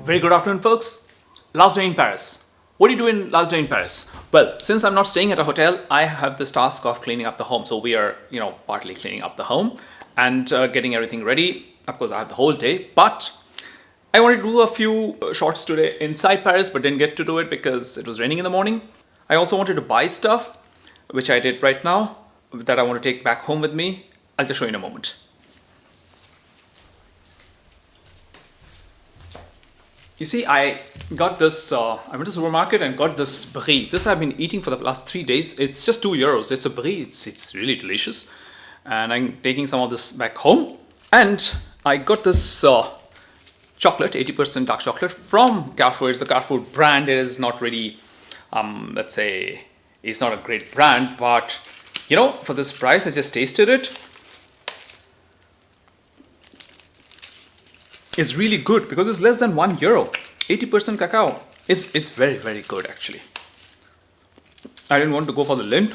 Very good afternoon, folks. Last day in Paris. What do you do in last day in Paris? Well, since I'm not staying at a hotel, I have this task of cleaning up the home. So we are, partly cleaning up the home and getting everything ready. Of course, I have the whole day, but I wanted to do a few shots today inside Paris, but didn't get to do it because it was raining in the morning. I also wanted to buy stuff, which I did right now, that I want to take back home with me. I'll just show you in a moment. You see, I got this, I went to the supermarket and got this brie. This I've been eating for the last 3 days. It's just €2. It's a brie, it's really delicious. And I'm taking some of this back home. And I got this chocolate, 80% dark chocolate from Carrefour. It's a Carrefour brand. It is not really, let's say, it's not a great brand. But, for this price, I just tasted it. It's really good because it's less than €1. 80% cacao. It's very, very good actually. I didn't want to go for the Lindt.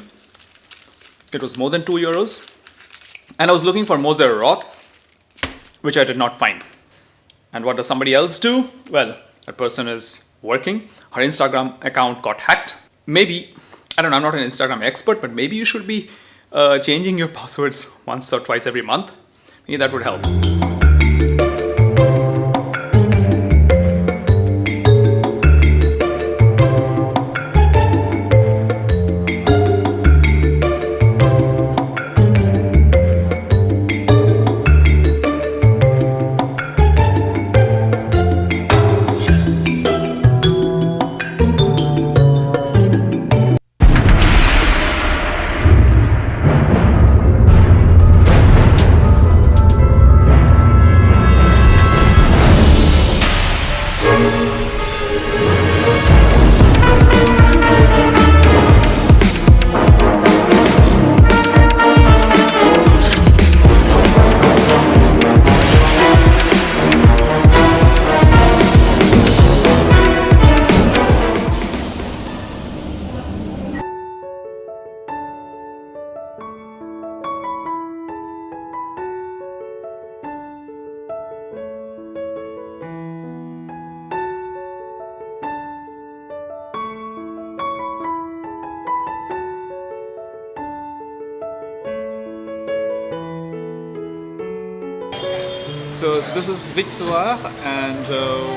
It was more than €2. And I was looking for Moselle Rock, which I did not find. And what does somebody else do? Well, that person is working. Her Instagram account got hacked. Maybe, I don't know, I'm not an Instagram expert, but maybe you should be changing your passwords once or twice every month. Maybe that would help. So this is Victoire, and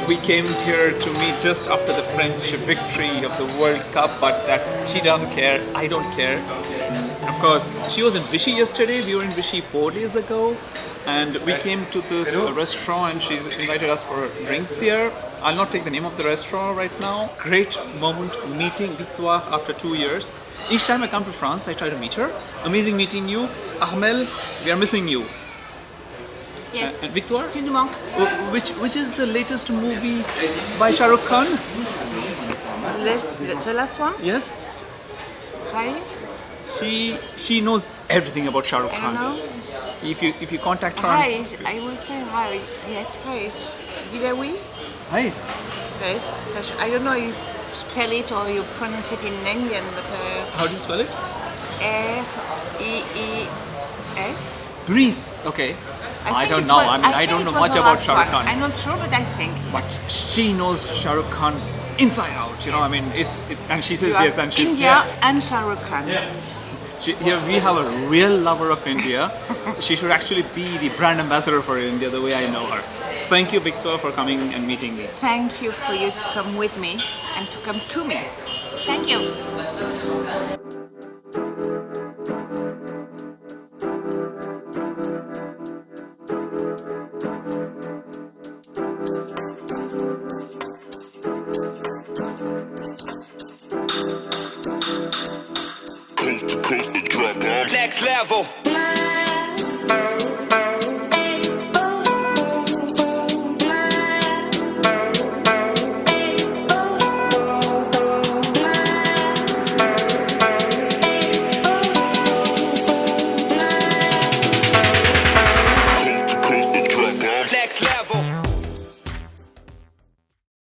we came here to meet just after the French victory of the World Cup, but that she doesn't care, I don't care. Of course, she was in Vichy yesterday, we were in Vichy 4 days ago, and we came to this restaurant and she's invited us for drinks here. I'll not take the name of the restaurant right now. Great moment meeting Victoire after 2 years. Each time I come to France, I try to meet her. Amazing meeting you. Armelle, we are missing you. Yes. And Victoire? Tu nous manques. Which is the latest movie by Shah Rukh Khan? The last one? Yes. Hi. She knows everything about Shah Rukh I Khan. don't know. If you contact her. Hi. I will say hi. Yes. Hi. Dilawi. Hi. Yes. I don't know you spell it or you pronounce it in Indian, but. How do you spell it? R-E-E-S. Greece. Okay. I think don't it know. was- I think don't it know was much the about last Shah Rukh one. Khan. I'm not sure, but I think. But she knows Shah Rukh Khan inside out. I mean, it's and she says You yes, are and she's India and Shah Rukh Khan. Here we have a real lover of India. She should actually be the brand ambassador for India, the way I know her. Thank you, Victoire, for coming and meeting me. Thank you for you to come with me and to come to me. Thank you.